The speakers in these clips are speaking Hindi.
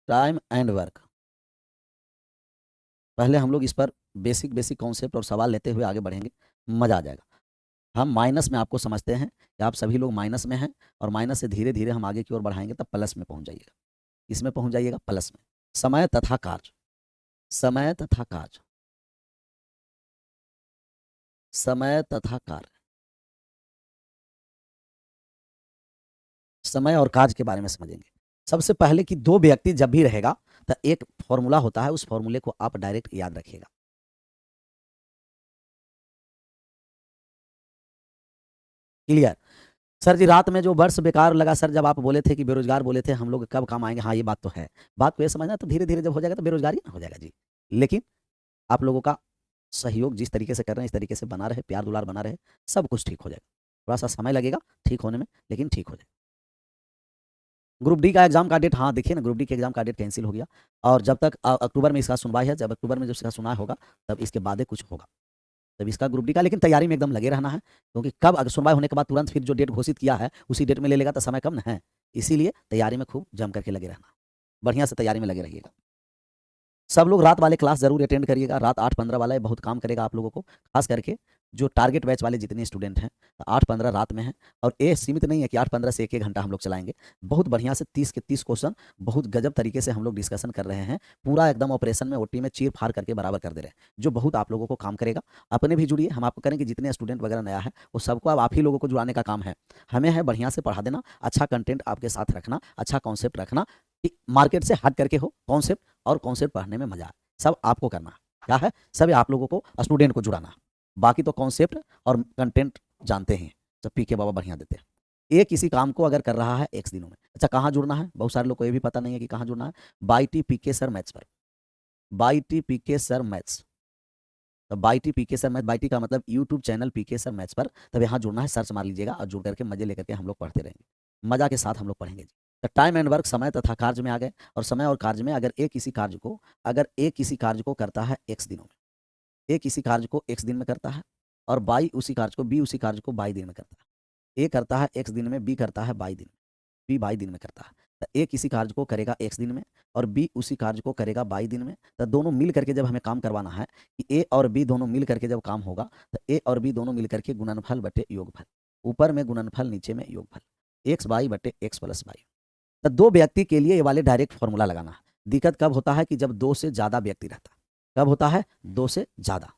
Time and work. पहले हम लोग इस पर बेसिक बेसिक कॉन्सेप्ट और सवाल लेते हुए आगे बढ़ेंगे, मज़ा आ जाएगा। हम माइनस में आपको समझते हैं कि आप सभी लोग माइनस में हैं, और माइनस से धीरे धीरे हम आगे की ओर बढ़ाएंगे तब प्लस में पहुंच जाइएगा। इसमें पहुंच जाइएगा प्लस में। समय तथा कार्य, समय तथा कार्य, समय तथा कार्य, समय और कार्य के बारे में समझेंगे। सबसे पहले कि दो व्यक्ति जब भी रहेगा तो एक फॉर्मूला होता है, उस फॉर्मूले को आप डायरेक्ट याद रखिएगा। क्लियर? सर जी रात में जो वर्ष बेकार लगा सर, जब आप बोले थे कि बेरोजगार बोले थे हम लोग कब काम आएंगे, हाँ ये बात तो है। बात को ये समझना, तो धीरे धीरे जब हो जाएगा तो बेरोजगारी ना हो जाएगा जी। लेकिन आप लोगों का सहयोग जिस तरीके से कर रहे हैं इस तरीके से बना रहे, प्यार दुलार बना रहे, सब कुछ ठीक हो जाएगा। थोड़ा सा समय लगेगा ठीक होने में, लेकिन ठीक हो जाएगा। ग्रुप डी का एग्जाम का डेट, हाँ देखिए ना, ग्रुप डी के एग्जाम का डेट कैंसिल हो गया। और जब तक अक्टूबर में इसका सुनवाई है, जब अक्टूबर में जब इसका सुनवाई होगा तब इसके बाद कुछ होगा, तब इसका ग्रुप डी का। लेकिन तैयारी में एकदम लगे रहना है, क्योंकि कब अगर सुनवाई होने के बाद तुरंत फिर जो डेट घोषित किया है उसी डेट में ले लेगा तो समय कम न है। इसीलिए तैयारी में खूब जम करके लगे रहना, बढ़िया से तैयारी में लगे रहिएगा। सब लोग रात वाले क्लास जरूर अटेंड करिएगा, रात 8:15 वाला बहुत काम करेगा आप लोगों को, खास करके जो टारगेट बैच वाले जितने स्टूडेंट हैं। 8:15 रात में है, और ये सीमित नहीं है कि 8:15 से 1 घंटा हम लोग चलाएंगे। बहुत बढ़िया से 30 के 30 क्वेश्चन बहुत गजब तरीके से हम लोग डिस्कशन कर रहे हैं, पूरा एकदम ऑपरेशन में ओटी में चीर फाड़ करके बराबर कर दे रहे हैं, जो बहुत आप लोगों को काम करेगा। अपने भी जुड़िए, हम आपको करेंगे जितने स्टूडेंट वगैरह नया है वो सबको अब आप ही लोगों को जुड़ाने का काम है। हमें है बढ़िया से पढ़ा देना, अच्छा कंटेंट आपके साथ रखना, अच्छा कॉन्सेप्ट रखना, कि मार्केट से हट करके हो कॉन्सेप्ट, और कॉन्सेप्ट पढ़ने में मजा आए। सब आपको करना है, क्या है, सब आप लोगों को स्टूडेंट को जुड़ाना। बाकी तो कॉन्सेप्ट और कंटेंट जानते हैं, सब पी के बाबा बढ़िया देते हैं। ये किसी काम को अगर कर रहा है एक्स दिनों में, अच्छा कहाँ जुड़ना है, बहुत सारे लोग को ये भी पता नहीं है कि कहाँ जुड़ना है। बाई टी पी के सर मैथ्स पर, बाई टी पी के सर मैथ्स। तो बाई टी पी के सर मैथ, बाई टी का मतलब यूट्यूब चैनल पी के सर मैथ्स पर, तब यहाँ जुड़ना है, सर्च मार लीजिएगा और जुड़ करके मजे लेकर के हम लोग पढ़ते रहेंगे, मजा के साथ हम लोग पढ़ेंगे जी। तो टाइम एंड वर्क, समय तथा कार्य में आ गए। और समय और कार्य में अगर एक किसी कार्य को, अगर एक किसी कार्य को करता है एक्स दिनों में, ए किसी कार्य को एक्स दिन में करता है, और बाई उसी कार्य को, बी उसी कार्य को बाई दिन में करता है। ए करता है एक्स दिन में, बी करता है बाई दिन में, बी बाई दिन में करता है। तो ए किसी कार्य को करेगा एक्स दिन में, और बी उसी कार्य को करेगा बाई दिन में। तो दोनों मिल करके जब हमें काम करवाना है, कि ए और बी दोनों मिल करके जब काम होगा, तो ए और बी दोनों मिल करके गुणनफल बटे योगफल, ऊपर में गुणनफल नीचे में योगफल, एक्स बाई बटे एक्स प्लस बाई। तो दो व्यक्ति के लिए ये वाले डायरेक्ट फॉर्मूला लगाना है। दिक्कत कब होता है, कि जब दो से ज्यादा व्यक्ति रहता है। कब होता है, दो से ज्यादा।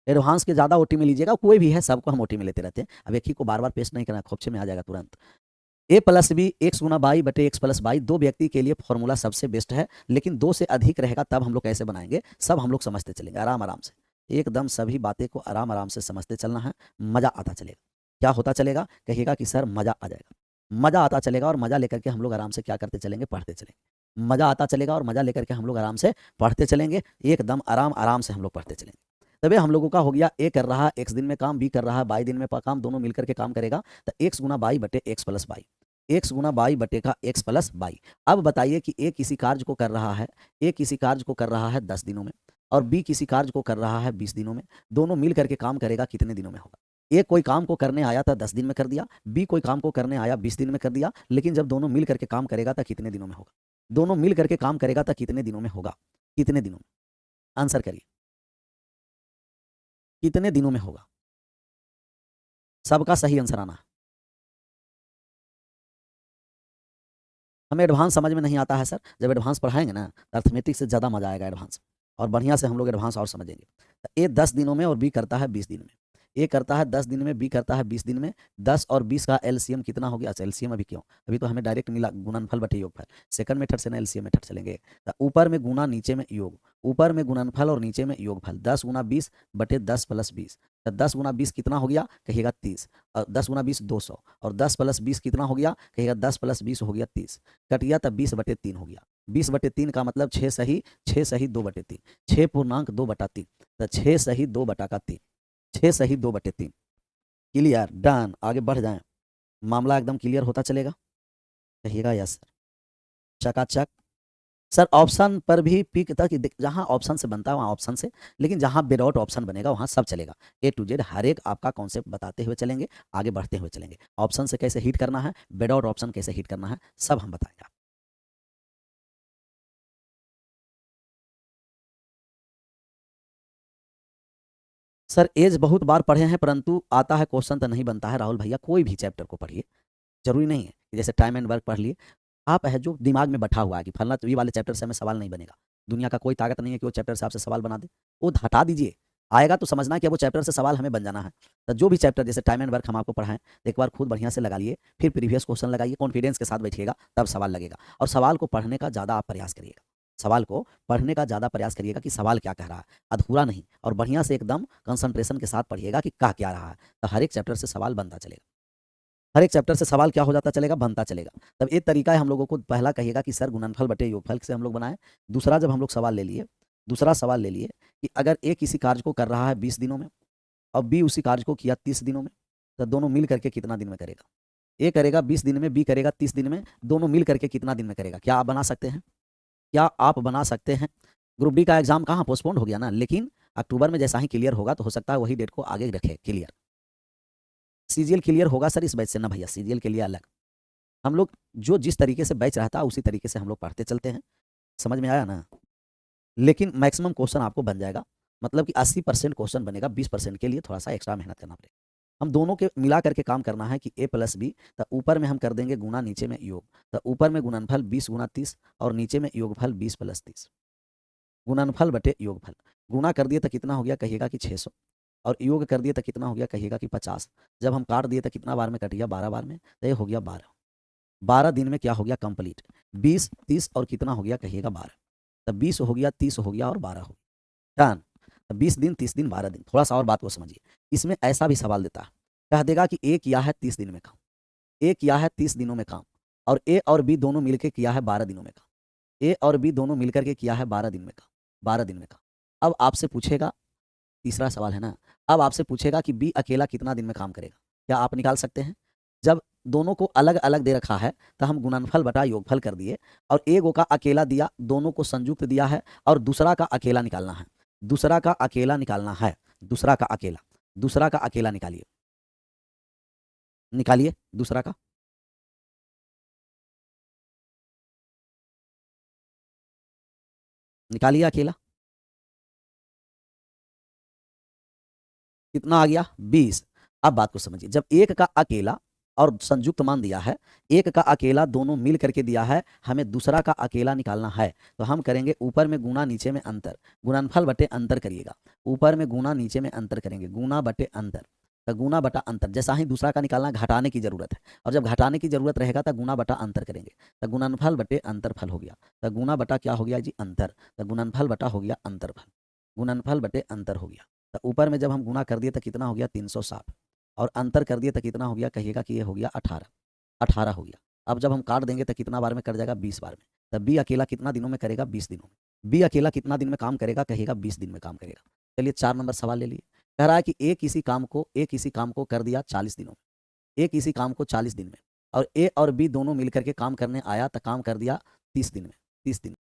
एडवांस के ज़्यादा ओटी में लीजिएगा, कोई भी है सबको हम ओटी में लेते रहते हैं, अब एक ही को बार बार पेस्ट नहीं करना, खोपचे में आ जाएगा तुरंत। ए प्लस बी एक्स गुना बाई बटे एक्स प्लस बाई, दो व्यक्ति के लिए फॉर्मूला सबसे बेस्ट है। लेकिन दो से अधिक रहेगा तब हम लोग कैसे बनाएंगे, सब हम लोग समझते चलेंगे आराम आराम से, एकदम सभी बातें को आराम आराम से समझते चलना है, मजा आता चलेगा। क्या होता चलेगा, कहिएगा कि सर मजा आ जाएगा, मजा आता चलेगा, और मजा लेकर के हम लोग आराम से क्या करते चलेंगे, पढ़ते चलेंगे। मजा आता चलेगा और मजा लेकर के हम लोग आराम से पढ़ते चलेंगे, एकदम आराम आराम से हम लोग पढ़ते चलेंगे। तबे हम लोगों का हो गया, ए कर रहा है एक्स दिन में काम, बी कर रहा है बाई दिन में काम, दोनों मिलकर के काम करेगा, तो एक्स गुना बाई बटे एक्स प्लस बाई, एक्स गुना बाई बटे का एक्स प्लस बाई। अब बताइए कि ए किसी कार्य को कर रहा है, ए किसी कार्य को कर रहा है 10 दिनों में, और बी किसी कार्य को कर रहा है 20 दिनों में, दोनों मिल करके काम करेगा कितने दिनों में होगा। ए कोई काम को करने आया था 10 दिन में कर दिया, बी कोई काम को करने आया 20 दिन में कर दिया, लेकिन जब दोनों मिल करके काम करेगा तो कितने दिनों में होगा, दोनों मिल करके काम करेगा तो कितने दिनों में होगा, कितने दिनों में, आंसर करिए, कितने दिनों में होगा, सबका सही आंसर आना है। हमें एडवांस समझ में नहीं आता है सर, जब एडवांस पढ़ाएंगे ना तो अर्थमेटिक से ज़्यादा मजा आएगा एडवांस, और बढ़िया से हम लोग एडवांस और समझेंगे। ए 10 दिनों में और बी करता है 20 दिन में, ए करता है 10 दिन में, बी करता है 20 दिन में, 10 और 20 का एलसीएम कितना हो गया। अच्छा एलसीएम अभी क्यों, अभी तो हमें डायरेक्ट मिला गुणनफल बटे योगफल, सेकंड मेथड से ना एलसीएम मेथड चलेंगे। तो ऊपर में गुना नीचे में योग, ऊपर में गुणनफल और नीचे में योगफल, 10 गुना 20 बटे 10 + 20। तो 10 गुना 20 कितना हो गया, कहिएगा 30, और 10 गुना 20 200, और 10 + 20 कितना हो गया, कहिएगा 10 + 20 हो गया 30, कट गया तब 20/3 हो गया। 20/3 का मतलब 6 सही, 6 सही 2/3, 6 पूर्णांक 2/3, तो 6 सही 2/3, 6 सही 2/3। क्लियर, डन, आगे बढ़ जाएं, मामला एकदम क्लियर होता चलेगा, कहिएगा यस सर, चकाचक। सर ऑप्शन पर भी पिक तक जहां ऑप्शन से बनता है वहां ऑप्शन से, लेकिन जहां विदाउट ऑप्शन बनेगा वहां सब चलेगा। ए टू जेड हर एक आपका कॉन्सेप्ट बताते हुए चलेंगे, आगे बढ़ते हुए चलेंगे। ऑप्शन से कैसे हिट करना है, विदाउट ऑप्शन कैसे हिट करना है, सब हम बताएंगे आपको। सर एज बहुत बार पढ़े हैं, परंतु आता है क्वेश्चन तो नहीं बनता है राहुल भैया। कोई भी चैप्टर को पढ़िए, जरूरी नहीं है कि जैसे टाइम एंड वर्क पढ़ लिए, आप है जो दिमाग में बैठा हुआ है कि फलना तो ये वाले चैप्टर से हमें सवाल नहीं बनेगा। दुनिया का कोई ताकत नहीं है कि वो चैप्टर से आपसे सवाल बना दे, वो हटा दीजिए। आएगा तो समझना है कि वो चैप्टर से सवाल हमें बन जाना है। तो जो भी चैप्टर जैसे टाइम एंड वर्क हम आपको पढ़ाएं, एक बार खुद बढ़िया से लगा लिए, फिर प्रीवियस क्वेश्चन लगाइए, कॉन्फिडेंस के साथ बैठिएगा, तब सवाल लगेगा। और सवाल को पढ़ने का ज़्यादा आप प्रयास करिएगा, सवाल को पढ़ने का ज़्यादा प्रयास करिएगा कि सवाल क्या कह रहा है, अधूरा नहीं। और बढ़िया से एकदम कंसंट्रेशन के साथ पढ़िएगा कि कह क्या रहा है, तो हर एक चैप्टर से सवाल बनता चलेगा। हर एक चैप्टर से सवाल क्या हो जाता चलेगा, बनता चलेगा। तब एक तरीका है हम लोगों को, पहला कहिएगा कि सर गुणनफल बटे योगफल से हम लोग बनाए। दूसरा जब हम लोग सवाल ले लिए, दूसरा सवाल ले लिए कि अगर ए किसी कार्य को कर रहा है 20 दिनों में और बी उसी कार्य को किया 30 दिनों में, तो दोनों मिल करके कितना दिन में करेगा। ए करेगा 20 दिन में, बी करेगा 30 दिन में, दोनों मिल करके कितना दिन में करेगा। क्या आप बना सकते हैं, क्या आप बना सकते हैं। ग्रुप डी का एग्जाम कहाँ पोस्टपोन्ड हो गया ना, लेकिन अक्टूबर में जैसा ही क्लियर होगा तो हो सकता है वही डेट को आगे रखे क्लियर। सीजीएल क्लियर होगा सर इस बैच से ना भैया, सीजीएल के लिए अलग। हम लोग जो जिस तरीके से बैच रहता है उसी तरीके से हम लोग पढ़ते चलते हैं। समझ में आया ना। लेकिन मैक्सिमम क्वेश्चन आपको बन जाएगा, मतलब कि 80% क्वेश्चन बनेगा, 20% के लिए थोड़ा सा एक्स्ट्रा मेहनत करना पड़ेगा। हम दोनों के मिला करके काम करना है कि ए प्लस बी, तो ऊपर में हम कर देंगे गुना, नीचे में योग। तो ऊपर में गुणनफल 20 × 30 और नीचे में योगफल 20 + 30। गुणनफल बटे योगफल, गुना कर दिए तो कितना हो गया कहिएगा कि 600, और योग कर दिए तो कितना हो गया कहिएगा कि 50। जब हम काट दिए तो कितना बार में कट गया, 12 बार में, तो ये हो गया 12। 12 दिन में क्या हो गया कंप्लीट। 20 30 और कितना हो गया कहिएगा 12। तब 20 हो गया, 30 हो गया और 12 हो गया डन। 20 दिन 30 दिन 12 दिन। थोड़ा सा और बात को समझिए, इसमें ऐसा भी सवाल देता है, कह देगा कि ए किया है 30 दिन में काम, ए किया है 30 दिनों में काम, और ए और बी दोनों मिलकर किया है 12 दिनों में काम। ए और बी दोनों मिलकर के किया है 12 दिन में काम, 12 दिन में काम। अब आपसे पूछेगा, तीसरा सवाल है ना, अब आपसे पूछेगा कि बी अकेला कितना दिन में काम करेगा। क्या आप निकाल सकते हैं। जब दोनों को अलग अलग दे रखा है तो हम गुणनफल बटा योगफल कर दिए, और एक का अकेला दिया, दोनों को संयुक्त दिया है, और दूसरा का अकेला निकालना है। दूसरा का अकेला निकालना है, दूसरा का अकेला, दूसरा का अकेला निकालिए, निकालिए दूसरा का। निकालिए अकेला, कितना आ गया 20। अब बात को समझिए, जब एक का अकेला और संयुक्त मान दिया है, एक का अकेला दोनों मिल करके दिया है, हमें दूसरा का अकेला निकालना है, तो हम करेंगे ऊपर में गुना नीचे में अंतर, गुणनफल बटे अंतर करिएगा। ऊपर में गुना नीचे में अंतर करेंगे, गुना बटे अंतर। तो गुना बटा अंतर, जैसा ही दूसरा का निकालना घटाने की जरूरत है, और जब घटाने की जरूरत रहेगा तो गुना बटा अंतर करेंगे। तो गुणनफल बटे अंतरफल हो गया, तो गुना बटा क्या हो गया जी अंतर, तो गुणनफल बटा हो गया अंतरफल, गुणनफल बटे अंतर हो गया। तो ऊपर में जब हम गुना कर दिए तो कितना हो गया 360, और अंतर कर दिए तो कितना हो गया कहिएगा कि ये हो गया 18, 18 हो गया। अब जब हम काट देंगे तो कितना बार में कर जाएगा 20 बार में। तब बी अकेला कितना दिनों में करेगा 20 दिनों में। बी अकेला कितना दिन में काम करेगा कहेगा 20 दिन में काम करेगा। चलिए 4 नंबर सवाल ले लिए, कह रहा है कि ए किसी काम को कर दिया 40 दिनों में, ए किसी काम को 40 दिन में, और ए और बी दोनों मिलकर के काम करने आया तो काम कर दिया 30 दिन में, 30 दिन।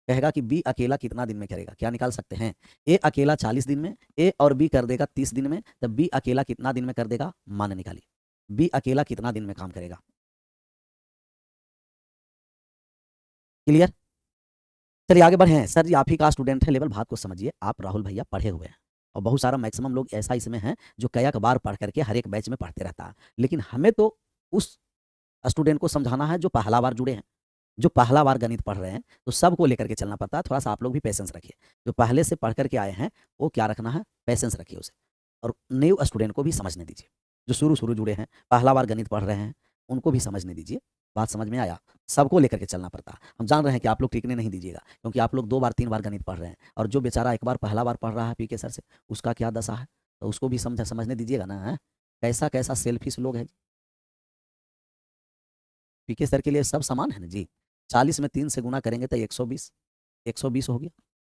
कहेगा कि बी अकेला कितना दिन में करेगा, क्या निकाल सकते हैं? ए अकेला 40 दिन में, ए और बी कर देगा 30 दिन में, तब बी अकेला कितना दिन में कर देगा? मान निकालिए, बी अकेला कितना दिन में काम करेगा? क्लियर? चलिए आगे बढ़े। सर जी आप ही का स्टूडेंट है लेवल, बात को समझिए। आप राहुल भैया पढ़े हुए हैं और बहुत सारा मैक्सिमम लोग ऐसा इसमें है जो कई एक बार पढ़ करके हर एक बैच में पढ़ते रहता है, लेकिन हमें तो उस स्टूडेंट को समझाना है जो पहला बार जुड़े हैं, जो पहला बार गणित पढ़ रहे हैं, तो सबको लेकर के चलना पड़ता है। थोड़ा सा आप लोग भी पेशेंस रखिए। जो पहले से पढ़ करके आए हैं वो क्या रखना है? पेशेंस रखिए उसे। और न्यू स्टूडेंट को भी समझने दीजिए, जो शुरू शुरू जुड़े हैं, पहला बार गणित पढ़ रहे हैं, उनको भी समझने दीजिए। बात समझ में आया? सबको लेकर के चलना पड़ता है। हम जान रहे हैं कि आप लोग टिकने नहीं दीजिएगा, क्योंकि आप लोग 2 बार 3 बार गणित पढ़ रहे हैं, और जो बेचारा एक बार पहला बार पढ़ रहा है पीके सर से, उसका क्या दशा है, तो उसको भी समझने दीजिएगा ना। है कैसा कैसा सेल्फिश लोग हैं। पीके सर के लिए सब समान है ना जी। 40 में 3 से गुना करेंगे तो 120, 120 हो गया।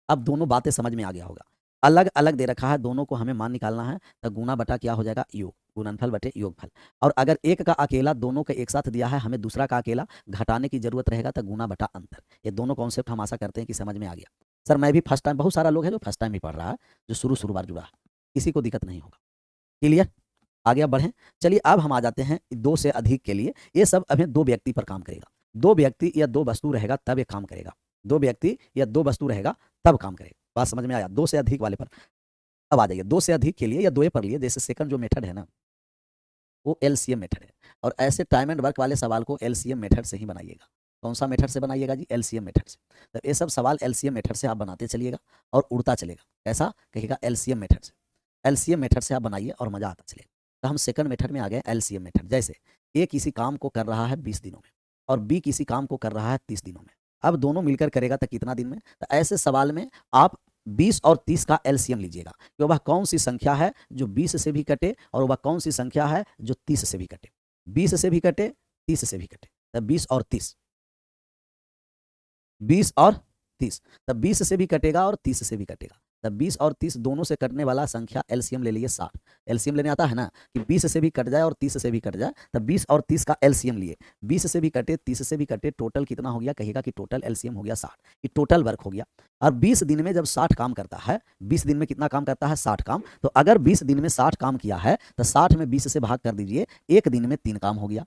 अब दोनों बातें समझ में आ गया होगा। अलग अलग दे रखा है, दोनों को हमें मान निकालना है, तो गुना बटा क्या हो जाएगा? योग, गुणनफल बटे योगफल। और अगर एक का अकेला दोनों का एक साथ दिया है, हमें दूसरा का अकेला घटाने की जरूरत रहेगा, तो गुना बटा अंतर। ये दोनों कॉन्सेप्ट हम आशा करते हैं कि समझ में आ गया। सर मैं भी फर्स्ट टाइम, बहुत सारा लोग है जो फर्स्ट टाइम ही पढ़ रहा है, जो शुरू शुरू बार जुड़ा है, किसी को दिक्कत नहीं होगा। क्लियर? आगे अब बढ़ें। चलिए अब हम आ जाते हैं 2 से अधिक के लिए। ये सब अभी 2 व्यक्ति पर काम करेगा। 2 व्यक्ति या 2 वस्तु रहेगा तब ये काम करेगा। 2 व्यक्ति या 2 वस्तु रहेगा तब काम करेगा। बात समझ में आया? 2 से अधिक वाले पर अब आ जाइए। 2 से अधिक के लिए या 2 पर लिए, जैसे सेकंड जो मेथड है ना, वो एलसीएम मेथड है। और ऐसे टाइम एंड वर्क वाले सवाल को एलसीएम मेथड से ही बनाइएगा। कौन सा मेथड से बनाइएगा जी? एलसीएम मेथड से। तो ये सब सवाल एलसीएम मेथड से आप बनाते चलिएगा और उड़ता चलेगा। कैसा कहेगा? एलसीएम मेथड से। एलसीएम मेथड से आप बनाइए और मजा आता चलेगा। तो हम सेकंड मेथड में आ गए, एलसीएम मेथड। जैसे ए किसी काम को कर रहा है 20 दिनों में और बी किसी काम को कर रहा है 30 दिनों में। अब दोनों मिलकर करेगा तो कितना दिन में? तो ऐसे सवाल में आप 20 और 30 का एलसीएम लीजिएगा कि वह कौन सी संख्या है जो 20 से भी कटे और वह कौन सी संख्या है जो 30 से भी कटे। 20 से भी कटे, 30 से भी कटे, तो 20 और 30, 20 और 30, तब 20 से भी कटेगा और 30 से भी कटेगा। तब 20 और 30 दोनों से कटने वाला संख्या एलसीएम ले लिए 60। एलसीएम लेने आता है ना, कि 20 से भी कट जाए और 30 से भी कट जाए, तब 20 और 30 का एलसीएम लिए। 20 से भी कटे, 30 से भी कटे, टोटल कितना हो गया? कहेगा कि टोटल एलसीएम हो गया 60। ये टोटल वर्क हो गया। और 20 दिन में जब 60 काम करता है, 20 दिन में कितना काम करता है? 60 काम। तो अगर 20 दिन में 60 काम किया है, तो 60 में 20 से भाग कर दीजिए, एक दिन में 3 काम हो गया।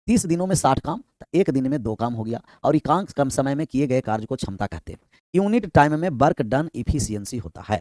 30 दिनों में 60 काम, तो एक दिन में 2 काम हो गया। और एकांक कम समय में किए गए कार्य को क्षमता कहते हैं। यूनिट टाइम में वर्क डन इफिशियंसी होता है।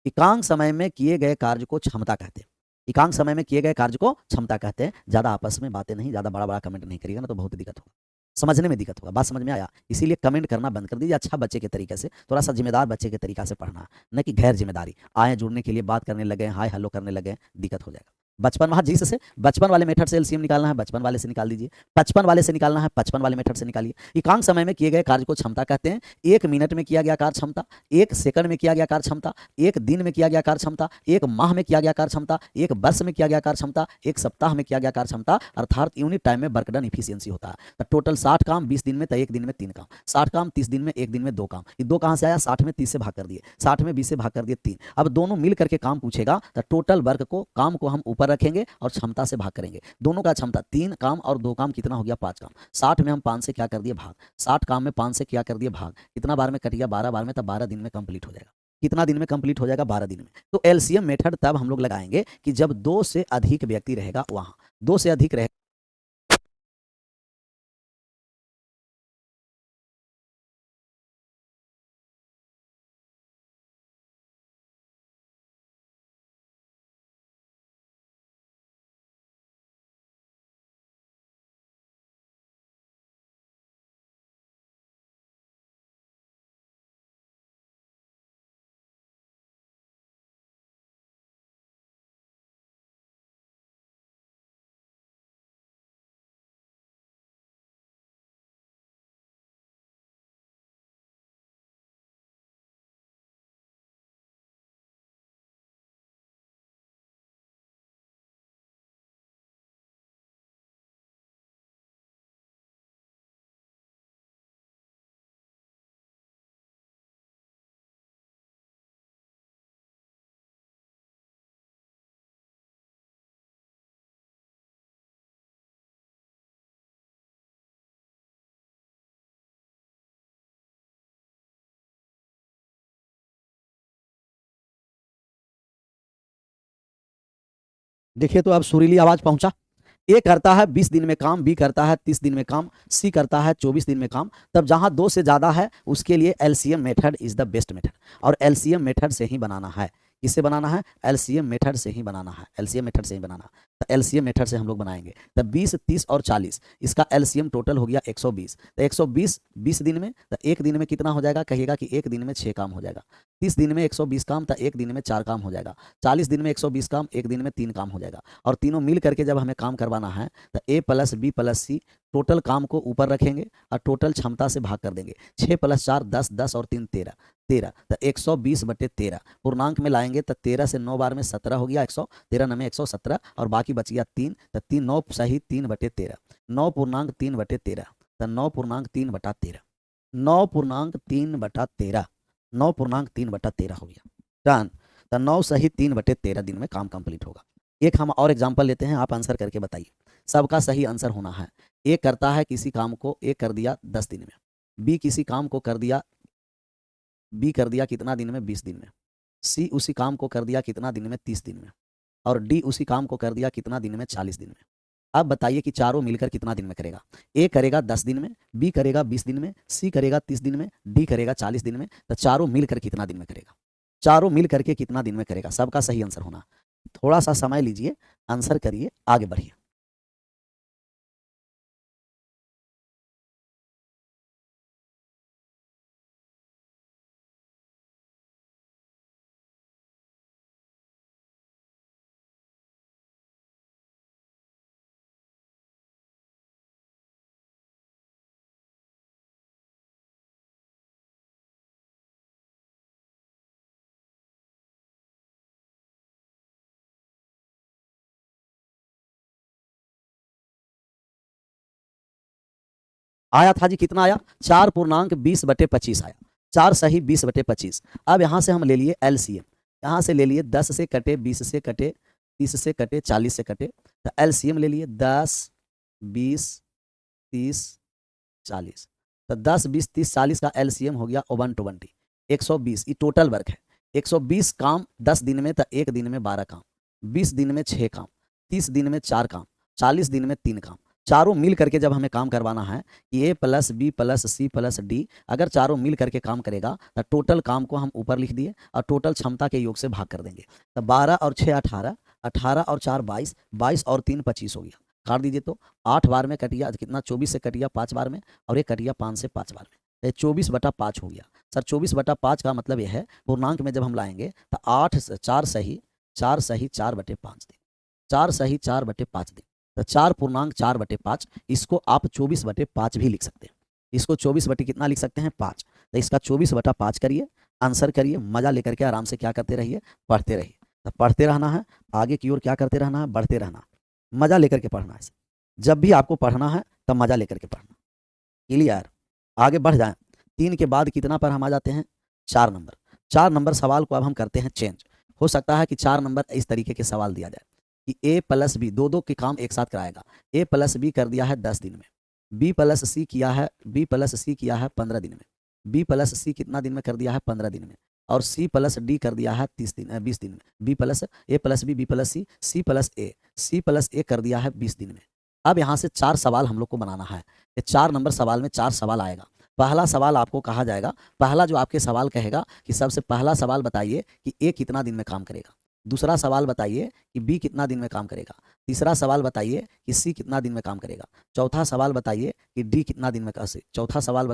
एकांक समय में किए गए कार्य को क्षमता कहते हैं। एकांक समय में किए गए कार्य को क्षमता कहते हैं। ज्यादा आपस में बातें नहीं, ज्यादा बड़ा बड़ा कमेंट नहीं करिएगा ना, तो बहुत दिक्कत होगा, समझने में दिक्कत होगा। बात समझ में आया? इसीलिए कमेंट करना बंद कर दीजिए। अच्छा बच्चे के तरीके से, थोड़ा सा जिम्मेदार बच्चे के तरीका से पढ़ना, न कि गैर जिम्मेदारी। आए जुड़ने के लिए बात करने लगे, हाय हेलो करने लगे, दिक्कत हो जाएगा। बचपन वहां जिस से बचपन वाले मेथड से एलसीएम निकालना है, बचपन वाले से निकाल दीजिए। 55 वाले से निकालना है, 55 वाले मेथड से निकालिए। एकांक समय में किए गए कार्य को क्षमता कहते हैं। 1 मिनट में किया गया कार्य क्षमता, 1 सेकंड में किया गया कार्य क्षमता, 1 दिन में किया गया कार्य क्षमता, 1 माह में किया गया कार्य क्षमता, 1 वर्ष में किया गया कार्य क्षमता, 1 सप्ताह में किया गया कार्य क्षमता, अर्थात यूनिट टाइम में वर्क डन इफिशियंसी होता है। तो टोटल 60 काम 20 दिन में, तो एक दिन में 3 काम। 60 काम 30 दिन में, एक दिन में 2 काम। ये 2 कहां से आया? 60 में 30 से भाग कर दिए, 60 में 20 से भाग कर दिए 3। अब दोनों मिल करके काम पूछेगा, तो टोटल वर्क को, काम को हम ऊपर रखेंगे और क्षमता से भाग करेंगे। दोनों का क्षमता 3 काम और 2 काम कितना हो गया? 5 काम। 60 में हम 5 से क्या कर दिए? भाग। 60 काम में 5 से क्या कर दिए? भाग। कितना बार में कट गया? 12 बार में, तब 12 दिन में कंप्लीट हो जाएगा। कितना दिन में कंप्लीट हो जाएगा? 12 दिन में। तो एलसीएम मेथड तब हम लोग लगाएंगे कि जब 2 से अधिक व्यक्ति रहेगा, वहां 2 से अधिक रहेगा। देखिए तो अब सुरीली आवाज पहुंचा। ए करता है 20 दिन में काम, बी करता है 30 दिन में काम, सी करता है 24 दिन में काम। तब जहां दो से ज्यादा है उसके लिए LCM method is the best method, और एलसीएम मेथड से ही बनाना है। किससे बनाना है? एलसीएम मेथड से ही बनाना है, एलसीएम मेथड से ही बनाना है। तो एलसीएम मेथड से हम लोग बनाएंगे। तो 20, 30 और 40, इसका एलसीएम टोटल हो गया 120। तो 120 20 दिन में, तो एक दिन में कितना हो जाएगा? कहिएगा कि एक दिन में 6 काम हो जाएगा। 30 दिन में 120 काम, तो एक दिन में 4 काम हो जाएगा। 40 दिन में 120 काम, एक दिन में 3 काम हो जाएगा। और तीनों मिल करके जब हमें काम करवाना है तो ए प्लस बी प्लस सी, टोटल काम को ऊपर रखेंगे और टोटल क्षमता से भाग कर देंगे। 6 + 4 10, 10 और 3 13, 13। तो 120/13 पूर्णांक में लाएंगे तो 13 से 9 बार में 17 हो गया 100, 13 में 117, और बाकी बच गया 3। तो 3 9 सही 3/13, 9.3/13, तो 9.3/13, 9.3/13, 9.3/13 हो गया। डन। तो 9 सही 3/13 दिन में काम कंप्लीट होगा। एक हम और एग्जांपल लेते हैं, आप आंसर करके बताइए। सबका सही आंसर होना है। ए करता है किसी काम को, ए कर दिया 10 दिन में। बी किसी काम को कर दिया, बी कर दिया कितना दिन में? 20 दिन में। सी उसी काम को कर दिया कितना दिन में? 30 दिन में। और डी उसी काम को कर दिया कितना दिन में? 40 दिन में। अब बताइए कि चारों मिलकर कितना दिन में करेगा? ए करेगा 10 दिन में, बी करेगा 20 दिन में, सी करेगा 30 दिन में, डी करेगा 40 दिन में। तो चारों मिलकर कितना दिन में करेगा? चारों मिल करके कितना दिन में करेगा? सबका सही आंसर होना। थोड़ा सा समय लीजिए, आंसर करिए, आगे बढ़िए। आया था जी, कितना आया? 4.20/25 आया। 4 सही 20/25। अब यहाँ से हम ले लिए एलसीएम, यहाँ से ले लिए 10 से कटे, 20 से कटे, 30 से कटे, 40 से कटे। तो एलसीएम ले लिए 10, 20, 30, 40। तो 10, 20, 30, 40 का एलसीएम हो गया 120, 120। ये टोटल वर्क है। 120 काम 10 दिन में, तो एक दिन में 12 काम, 20 दिन में 6 काम, 30 दिन में 4 काम, 40 दिन में 3 काम। चारों मिल करके जब हमें काम करवाना है कि A plus B plus C plus D, अगर चारों मिल करके काम करेगा तो टोटल काम को हम ऊपर लिख दिए और टोटल क्षमता के योग से भाग कर देंगे। तो 12 और 6 18, 18 और 4 22, 22 और 3 25 हो गया। काट दीजिए तो 8 बार में कटिया कितना? 24 से कटिया 5 बार में, और ये कटिया 5 से 5 बार में। तो 24/5 हो गया। सर 24/5 का मतलब यह है, पूर्णांक में जब हम लाएंगे तो 8 4 सही 4/5 दिन, 4 सही 4/5 दिन। तो 4.4/5, इसको आप 24/5 भी लिख सकते हैं। इसको 24 बटे कितना लिख सकते हैं? 5। तो इसका 24/5 करिए, आंसर करिए, मजा लेकर के आराम से क्या करते रहिए? पढ़ते रहिए। तो पढ़ते रहना है, आगे की ओर क्या करते रहना है? बढ़ते रहना, मजा लेकर के पढ़ना है। जब भी आपको पढ़ना है तब मजा लेकर के पढ़ना। क्लियर? आगे बढ़ जाएं। 3 के बाद कितना पर हम आ जाते हैं? 4 नंबर। 4 नंबर सवाल को अब हम करते हैं चेंज। हो सकता है कि 4 नंबर इस तरीके के सवाल दिया जाए कि ए प्लस बी, दो दो के काम एक साथ कराएगा। ए प्लस बी कर दिया है 10 दिन में, बी प्लस सी किया है, बी प्लस सी किया है 15 दिन में, बी प्लस सी कितना दिन में कर दिया है? 15 दिन में। और सी प्लस डी कर दिया है 20 दिन में। बी प्लस ए प्लस बी, बी प्लस सी, सी प्लस ए, सी प्लस ए कर दिया है 20 दिन में। अब यहाँ से 4 सवाल हम लोग को बनाना है। ये 4 नंबर सवाल में 4 सवाल आएगा। पहला सवाल आपको कहा जाएगा, पहला जो आपके सवाल कहेगा कि सबसे पहला सवाल बताइए कि ए कितना दिन में काम करेगा। दूसरा सवाल बताइए कि बी कितना दिन में काम करेगा। तीसरा सवाल बताइए कि सी कितना दिन में काम करेगा। चौथा सवाल बताइए कि डी कितना दिन में चौथा सवाल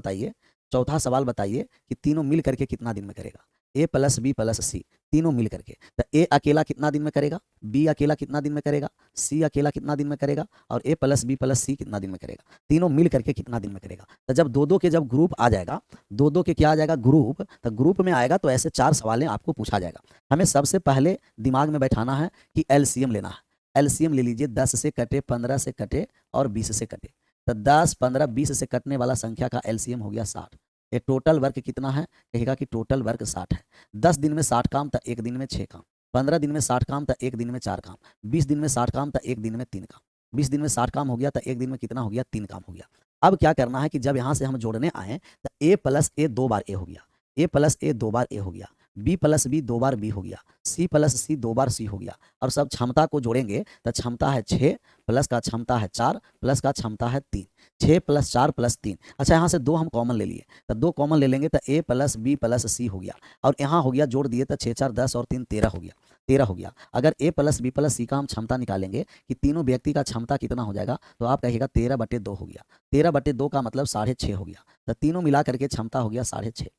बताइए कि तीनों मिल करके कितना दिन में करेगा। ए प्लस बी प्लस सी, तीनों मिल करके। तो ए अकेला कितना दिन में करेगा, बी अकेला कितना दिन में करेगा, सी अकेला कितना दिन में करेगा, और ए प्लस बी प्लस सी कितना दिन में करेगा। तीनों मिल करके कितना दिन में करेगा। तो जब दो दो के जब ग्रुप आ जाएगा, दो दो के क्या आ जाएगा? ग्रुप। तो ग्रुप में आएगा तो ऐसे 4 सवालें आपको पूछा जाएगा। हमें सबसे पहले दिमाग में बैठाना है कि एलसीएम लेना है। एलसीएम ले लीजिए, 10 से कटे, 15 से कटे और 20 से कटे। तो 10, 15, 20 से कटने वाला संख्या का एलसीएम हो गया 60। ये टोटल वर्क कितना है? कहेगा कि टोटल वर्क 60 है। 10 दिन में 60 काम, तो एक दिन में 6 काम। 15 दिन में 60 काम, तो एक दिन में 4 काम। 20 दिन में 60 काम, तो एक दिन में 3 काम। 20 दिन में 60 काम हो गया तो एक दिन में कितना हो गया? 3 काम हो गया। अब क्या करना है कि जब यहाँ से हम जोड़ने आए तो ए प्लस ए 2 बार ए हो गया, ए प्लस ए 2 बार ए हो गया, बी प्लस बी 2 बार बी हो गया, सी प्लस सी 2 बार सी हो गया, और सब क्षमता को जोड़ेंगे तो क्षमता है 6 प्लस का क्षमता है 4 प्लस का क्षमता है 3, 6 प्लस 4 प्लस 3। अच्छा, यहाँ से 2 हम कॉमन ले लिए, तो 2 कॉमन ले लेंगे तो ए प्लस बी प्लस सी हो गया, और यहाँ हो गया जोड़ दिए तो 6 4 10 और 3 13 हो गया, 13 हो गया। अगर ए प्लस बी प्लस सी का हम क्षमता निकालेंगे कि तीनों व्यक्ति का क्षमता कितना हो जाएगा, तो आप कहिएगा 13/2 हो गया। 13/2 का मतलब 6.5 हो गया, तो तीनों मिला करके क्षमता हो गया 6.5।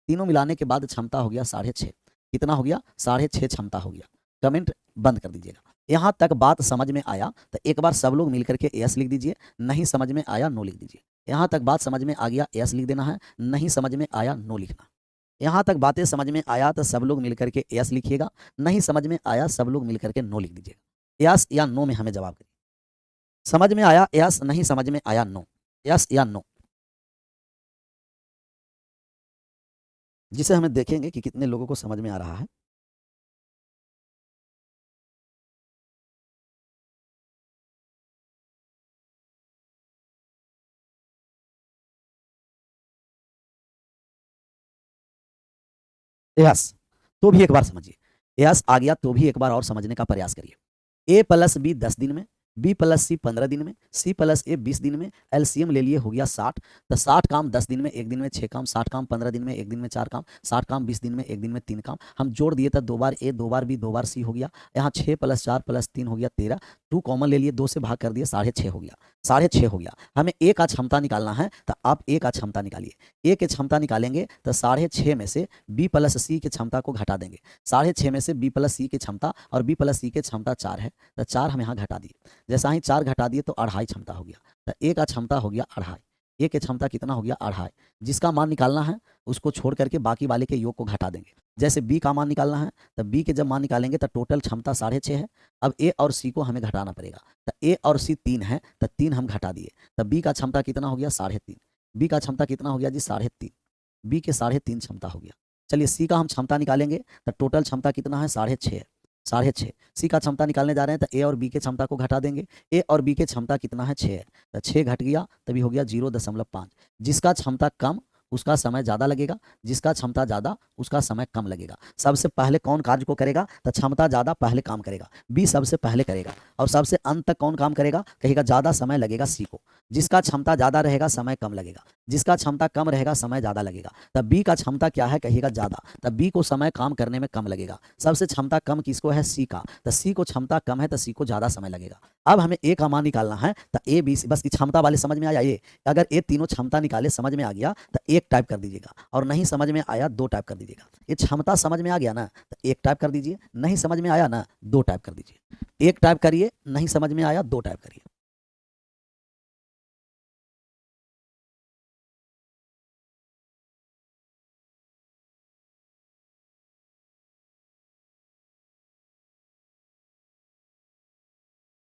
तीनों मिलाने के बाद क्षमता हो गया 6.5। कितना हो गया? 6.5 क्षमता हो गया। कमेंट बंद कर दीजिएगा। यहाँ तक बात समझ में आया तो एक बार सब लोग मिलकर के एस लिख दीजिए, नहीं समझ में आया नो लिख दीजिए। यहाँ तक बात समझ में आ गया एस लिख देना है, नहीं समझ में आया नो लिखना। यहाँ तक बातें समझ में आया तो सब लोग मिलकर के एस लिखिएगा, नहीं समझ में आया सब लोग मिलकर के नो लिख दीजिएगा। यस या नो में हमें जवाब करिए। समझ में आया यस, नहीं समझ में आया नो, यस या नो, जिसे हमें देखेंगे कि कितने लोगों को समझ में आ रहा है। यस तो भी एक बार समझिए, यस आ गया तो भी एक बार और समझने का प्रयास करिए। ए प्लस बी 10 दिन में, बी प्लस सी 15 दिन में, सी प्लस ए 20 दिन में, एलसीएम ले लिए हो गया 60। तो 60 काम 10 दिन में, एक दिन में 6 काम, 60 काम 15 दिन में, एक दिन में 4 काम, 60 काम 20 दिन में, एक दिन में 3 काम। हम जोड़ दिए तो 2 बार ए 2 बार बी 2 बार सी हो गया। यहाँ 6 प्लस 4 प्लस 3 हो गया 13। 2 कॉमन ले लिए, 2 से भाग कर दिए, 6.5 हो गया, 6.5 हो गया। हमें ए का क्षमता निकालना है तो आप ए का क्षमता निकालिए। ए के क्षमता निकालेंगे तो 6.5 में से बी प्लस सी की क्षमता को घटा देंगे। 6.5 में से बी प्लस सी की क्षमता और बी प्लस सी की क्षमता 4 है, तो 4 हम यहाँ घटा दिए। जैसा ही 4 घटा दिए तो 2.5 क्षमता हो गया, तो ए का क्षमता हो गया 2.5। ए की क्षमता कितना हो गया? 2.5। जिसका मान निकालना है उसको छोड़ करके बाकी वाले के योग को घटा देंगे। जैसे बी का मान निकालना है तो बी के जब मान निकालेंगे तो टोटल क्षमता 6.5 है। अब ए और सी को हमें घटाना पड़ेगा, तो ए और सी 3 है, तो 3 हम घटा दिए, तो बी का क्षमता कितना हो गया? 3.5। बी का क्षमता कितना हो गया जी? 3.5। बी के 3.5 क्षमता हो गया। चलिए सी का हम क्षमता निकालेंगे तो टोटल क्षमता कितना है? 6.5 है, 6.5। सी का क्षमता निकालने जा रहे हैं तो ए और बी के क्षमता को घटा देंगे। ए और बी के क्षमता कितना है? 6 है, तो 6 घट गया तभी हो गया 0.5। जिसका क्षमता कम उसका समय ज़्यादा लगेगा, जिसका क्षमता ज़्यादा उसका समय कम लगेगा। सबसे पहले कौन कार्य को करेगा? तो क्षमता ज़्यादा पहले काम करेगा, बी सबसे पहले करेगा। और सबसे अंत तक कौन काम करेगा? कहेगा ज़्यादा समय लगेगा सी को। जिसका क्षमता ज़्यादा रहेगा समय कम लगेगा, जिसका क्षमता कम रहेगा समय ज़्यादा लगेगा। तब बी का क्षमता क्या है? कहिएगा ज़्यादा, तब बी को समय काम करने में कम लगेगा। सबसे क्षमता कम किसको है? सी का, तो सी को क्षमता कम है तो सी को ज़्यादा समय लगेगा। अब हमें ए का मान निकालना है तो ए बी सी, बस क्षमता वाले समझ में आया ये। अगर ये तीनों क्षमता निकाले समझ में आ गया तो 1 टाइप कर दीजिएगा, और नहीं समझ में आया 2 टाइप कर दीजिएगा। ये क्षमता समझ में आ गया ना तो 1 टाइप कर दीजिए, नहीं समझ में आया ना 2 टाइप कर दीजिए। 1 टाइप करिए, नहीं समझ में आया 2 टाइप करिए।